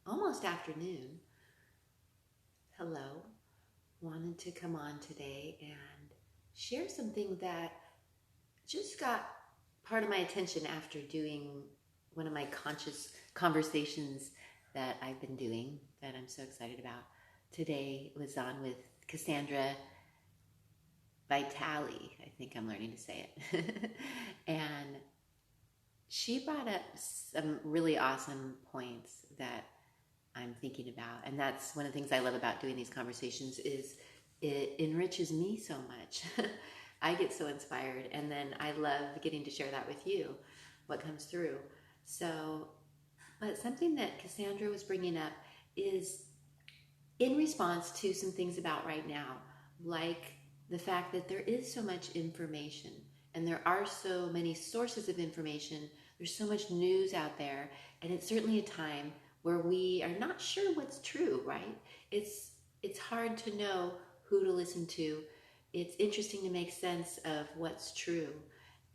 almost afternoon. Hello. Wanted to come on today and share something that just got part of my attention after doing one of my conscious conversations that I've been doing that I'm so excited about. Today was on with Cassandra Vitale. I think I'm learning to say it. And she brought up some really awesome points that I'm thinking about. And that's one of the things I love about doing these conversations is it enriches me so much. I get so inspired, and then I love getting to share that with you, what comes through. So, but something that Cassandra was bringing up is in response to some things about right now, like the fact that there is so much information and there are so many sources of information. There's so much news out there, and it's certainly a time where we are not sure what's true, right? It's hard to know who to listen to. It's interesting to make sense of what's true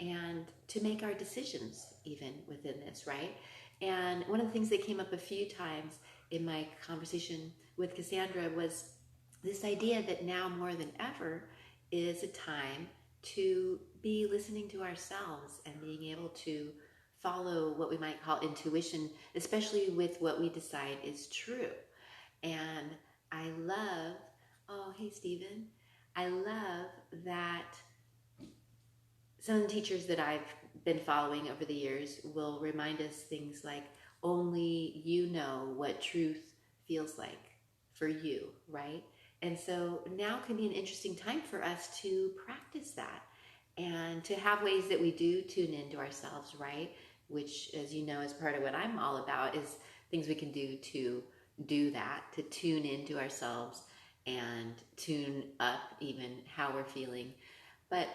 and to make our decisions even within this, right? And one of the things that came up a few times in my conversation with Cassandra was this idea that now more than ever is a time to be listening to ourselves and being able to follow what we might call intuition, especially with what we decide is true. And I love, oh, hey, Stephen. I love that some of the teachers that I've been following over the years will remind us things like only you know what truth feels like for you, right? And so now can be an interesting time for us to practice that and to have ways that we do tune into ourselves, right? Which, as you know, is part of what I'm all about is things we can do that, to tune into ourselves and tune up even how we're feeling. But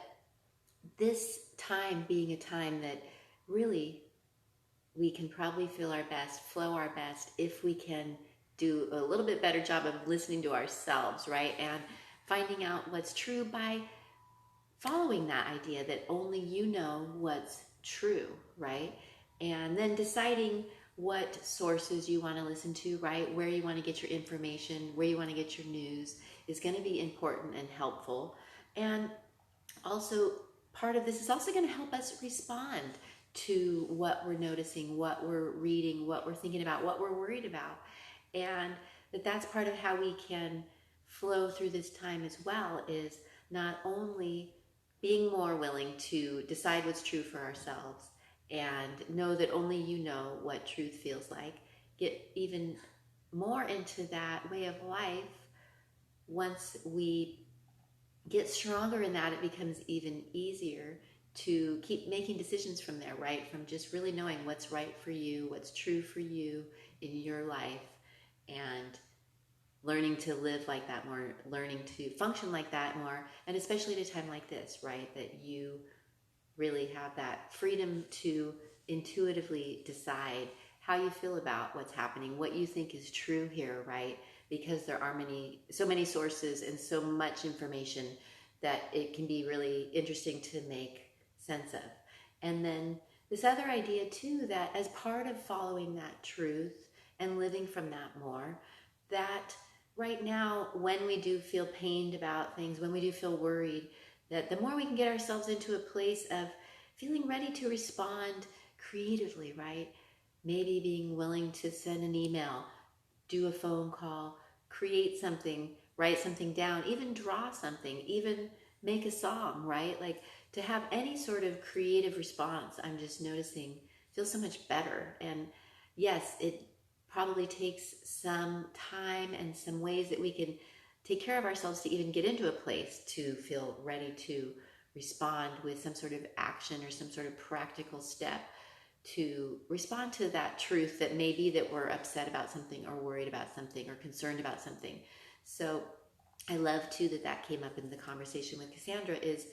this time being a time that really we can probably feel our best, flow our best, if we can do a little bit better job of listening to ourselves, right? And finding out what's true by following that idea that only you know what's true, right? And then deciding what sources you want to listen to, right? Where you want to get your information, where you want to get your news is going to be important and helpful. And also, part of this is also going to help us respond to what we're noticing, what we're reading, what we're thinking about, what we're worried about. And that's part of how we can flow through this time as well, is not only being more willing to decide what's true for ourselves and know that only you know what truth feels like, get even more into that way of life. Once we get stronger in that, it becomes even easier to keep making decisions from there, right? From just really knowing what's right for you, what's true for you in your life, and learning to live like that more, learning to function like that more, and especially at a time like this, right? That you really have that freedom to intuitively decide how you feel about what's happening, what you think is true here, right? Because there are so many sources and so much information that it can be really interesting to make sense of. And then this other idea too, that as part of following that truth and living from that more, that right now, when we do feel pained about things, when we do feel worried, that the more we can get ourselves into a place of feeling ready to respond creatively, right? Maybe being willing to send an email, do a phone call, create something, write something down, even draw something, even make a song, right? Like to have any sort of creative response, I'm just noticing feels so much better. And yes, it probably takes some time and some ways that we can take care of ourselves to even get into a place to feel ready to respond with some sort of action or some sort of practical step to respond to that truth that may be that we're upset about something or worried about something or concerned about something. So I love too that came up in the conversation with Cassandra, is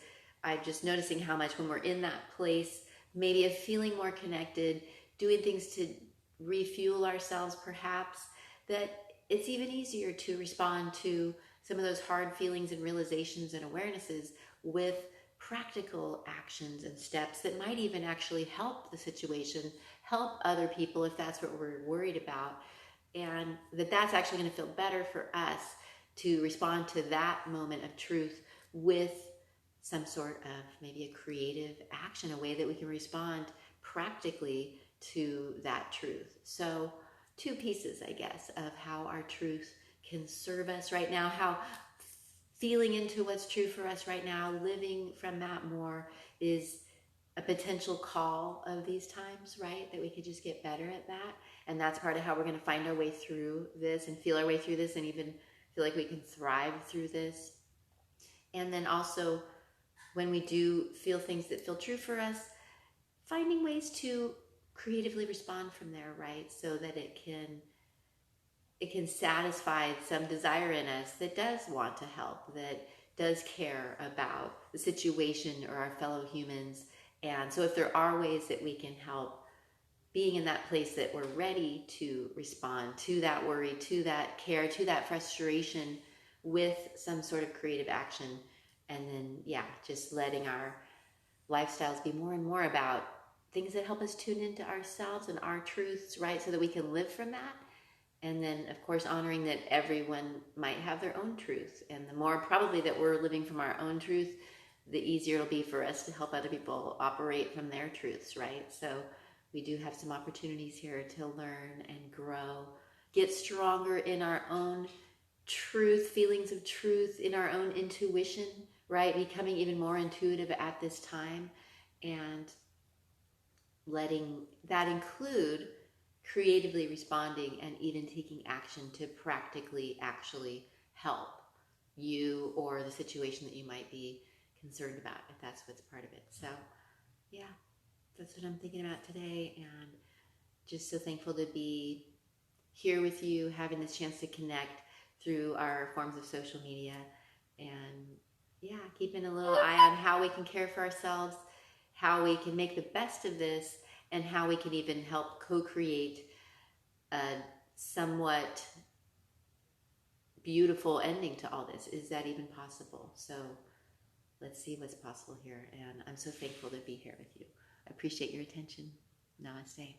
I'm just noticing how much when we're in that place, maybe of feeling more connected, doing things to refuel ourselves perhaps, that it's even easier to respond to some of those hard feelings and realizations and awarenesses with practical actions and steps that might even actually help the situation, help other people if that's what we're worried about. and that's actually going to feel better for us to respond to that moment of truth with some sort of maybe a creative action, a way that we can respond practically to that truth. So two pieces, I guess, of how our truth can serve us right now, how feeling into what's true for us right now, living from that more, is a potential call of these times, right? That we could just get better at that. And that's part of how we're going to find our way through this and feel our way through this and even feel like we can thrive through this. And then also, when we do feel things that feel true for us, finding ways to creatively respond from there, right? So that it can satisfy some desire in us that does want to help, that does care about the situation or our fellow humans. And so if there are ways that we can help, being in that place that we're ready to respond to that worry, to that care, to that frustration with some sort of creative action. And then, just letting our lifestyles be more and more about things that help us tune into ourselves and our truths, right? So that we can live from that. And then, of course, honoring that everyone might have their own truth. And the more probably that we're living from our own truth, the easier it'll be for us to help other people operate from their truths, right? So we do have some opportunities here to learn and grow, get stronger in our own truth, feelings of truth, in our own intuition, right? Becoming even more intuitive at this time, and letting that include creatively responding and even taking action to practically actually help you or the situation that you might be concerned about, if that's what's part of it. So that's what I'm thinking about today, and just so thankful to be here with you, having this chance to connect through our forms of social media, and keeping a little eye on how we can care for ourselves, how we can make the best of this, and how we can even help co-create a somewhat beautiful ending to all this. Is that even possible? So let's see what's possible here. And I'm so thankful to be here with you. I appreciate your attention. Namaste.